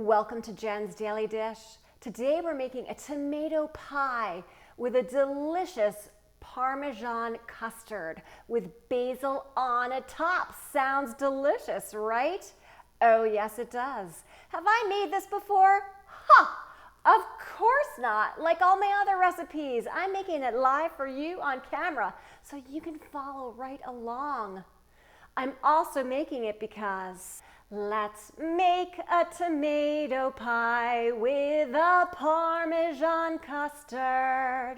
Welcome to Jen's Daily Dish. Today we're making a tomato pie with a delicious Parmesan custard with basil on a top. Sounds delicious, right? Oh yes it does. Have I made this before? Of course not. Like all my other recipes, I'm making it live for you on camera so you can follow right along. I'm also making it because let's make a tomato pie with a Parmesan custard.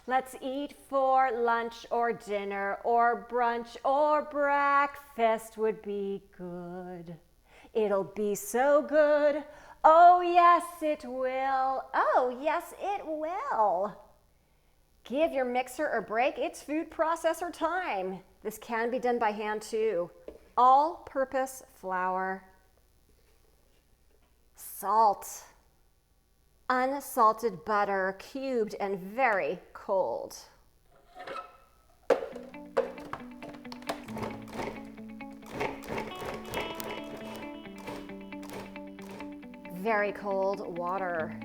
Let's eat for lunch or dinner or brunch or breakfast would be good. It'll be so good. Oh yes, it will. Oh yes, it will. Give your mixer a break. It's food processor time. This can be done by hand too. All-purpose flour, salt, unsalted butter, cubed and very cold. Very cold water.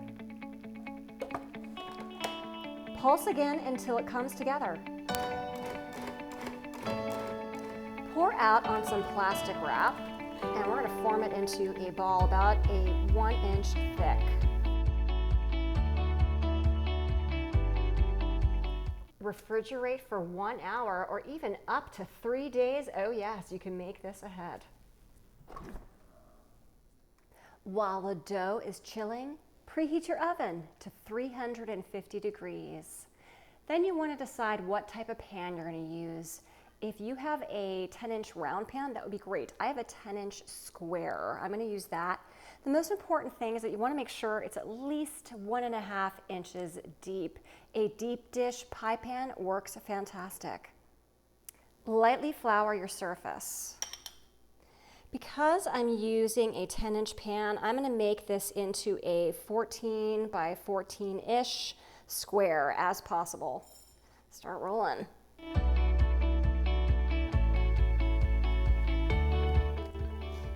Pulse again until it comes together. Pour out on some plastic wrap, and we're going to form it into a ball about a 1 inch thick. Refrigerate for 1 hour or even up to 3 days. Oh yes, you can make this ahead. While the dough is chilling, preheat your oven to 350 degrees. Then you want to decide what type of pan you're going to use. If you have a 10-inch round pan, that would be great. I have a 10-inch square. I'm going to use that. The most important thing is that you want to make sure it's at least 1.5 inches deep. A deep dish pie pan works fantastic. Lightly flour your surface. Because I'm using a 10-inch pan, I'm going to make this into a 14 by 14-ish square as possible. Start rolling.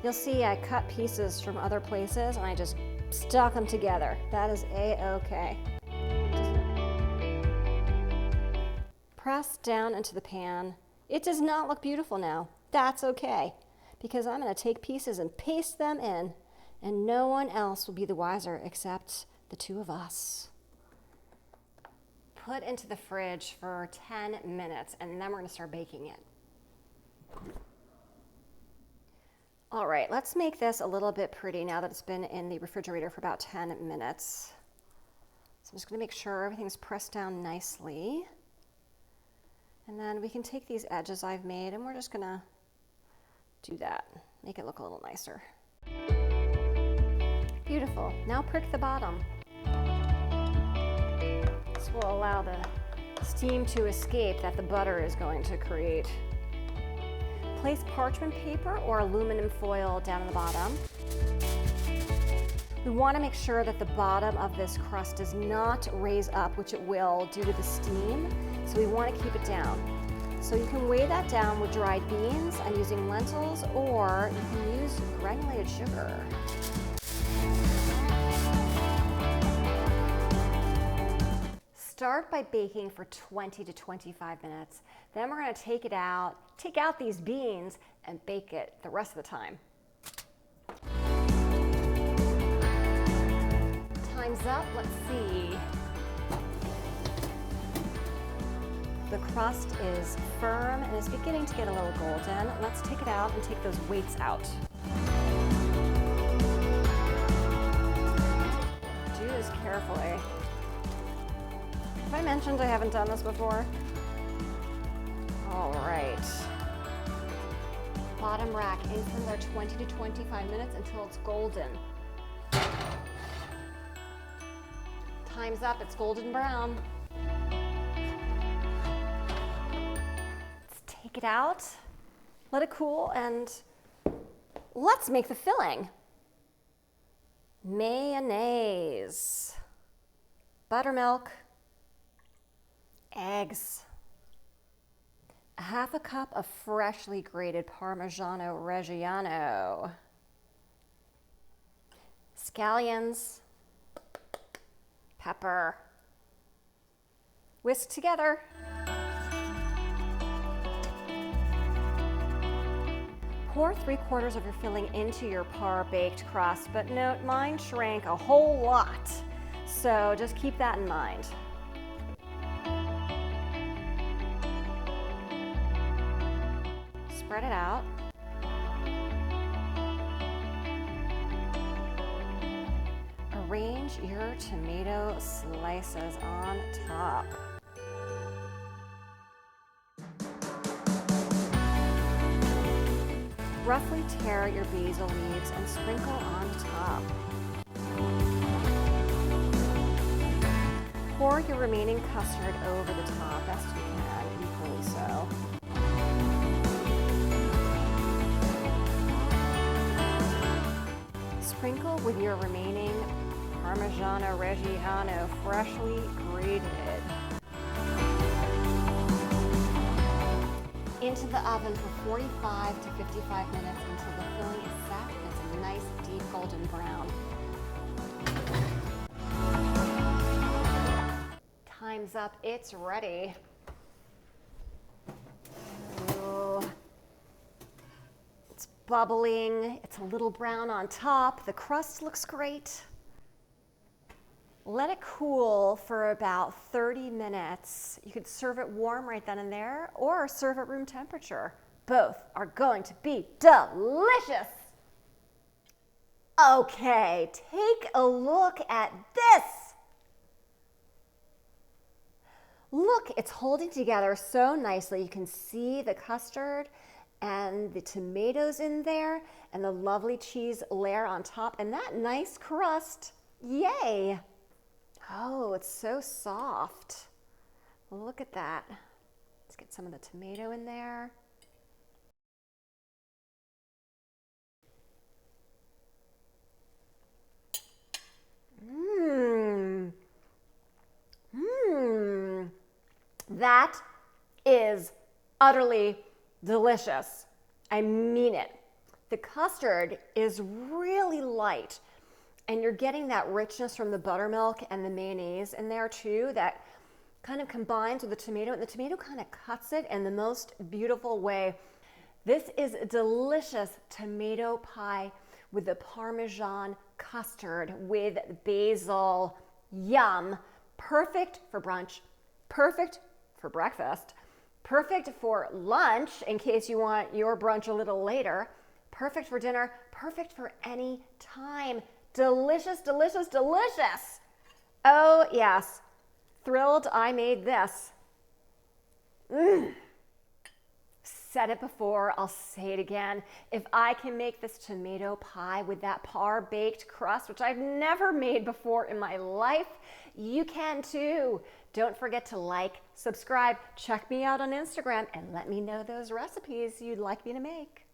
You'll see I cut pieces from other places and I just stuck them together. That is a-okay. Press down into the pan. It does not look beautiful now. That's okay, because I'm going to take pieces and paste them in, and no one else will be the wiser except the two of us. Put into the fridge for 10 minutes, and then we're going to start baking it. All right, let's make this a little bit pretty now that it's been in the refrigerator for about 10 minutes. So I'm just going to make sure everything's pressed down nicely. And then we can take these edges I've made, and we're just going to do that. Make it look a little nicer. Beautiful. Now prick the bottom. This will allow the steam to escape that the butter is going to create. Place parchment paper or aluminum foil down on the bottom. We want to make sure that the bottom of this crust does not raise up, which it will due to the steam, so we want to keep it down. So you can weigh that down with dried beans. I'm using lentils, or you can use granulated sugar. Start by baking for 20 to 25 minutes. Then we're going to take out these beans, and bake it the rest of the time. Time's up. Let's see. The crust is firm and is beginning to get a little golden. Let's take it out and take those weights out. Do this carefully. Have I mentioned I haven't done this before? All right. Bottom rack in from there 20 to 25 minutes until it's golden. Time's up, it's golden brown. Let's take it out, let it cool, and let's make the filling. Mayonnaise, buttermilk, eggs, a half a cup of freshly grated Parmigiano Reggiano, scallions, pepper. Whisk together. Pour 3/4 of your filling into your par-baked crust, but note mine shrank a whole lot, so just keep that in mind. Spread it out. Arrange your tomato slices on top. Roughly tear your basil leaves and sprinkle on top. Pour your remaining custard over the top, best you can, equally so. Sprinkle with your remaining Parmigiano Reggiano, freshly grated. Into the oven for 45 to 55 minutes until the filling is set and it's a nice deep golden brown. Time's up, it's ready. Ooh. It's bubbling, it's a little brown on top, the crust looks great. Let it cool for about 30 minutes. You could serve it warm right then and there or serve at room temperature. Both are going to be delicious. Okay, take a look at this. Look, it's holding together so nicely. You can see the custard and the tomatoes in there and the lovely cheese layer on top and that nice crust. Yay! Oh, it's so soft. Look at that. Let's get some of the tomato in there. Mmm. Mmm. That is utterly delicious. I mean it. The custard is really light. And you're getting that richness from the buttermilk and the mayonnaise in there too, that kind of combines with the tomato, and the tomato kind of cuts it in the most beautiful way. This is a delicious tomato pie with the Parmesan custard with basil. Yum. Perfect for brunch, perfect for breakfast, perfect for lunch in case you want your brunch a little later, perfect for dinner, perfect for any time. Delicious, delicious, delicious. Oh, yes. Thrilled I made this. Said it before, I'll say it again. If I can make this tomato pie with that par-baked crust, which I've never made before in my life, you can too. Don't forget to like, subscribe, check me out on Instagram, and let me know those recipes you'd like me to make.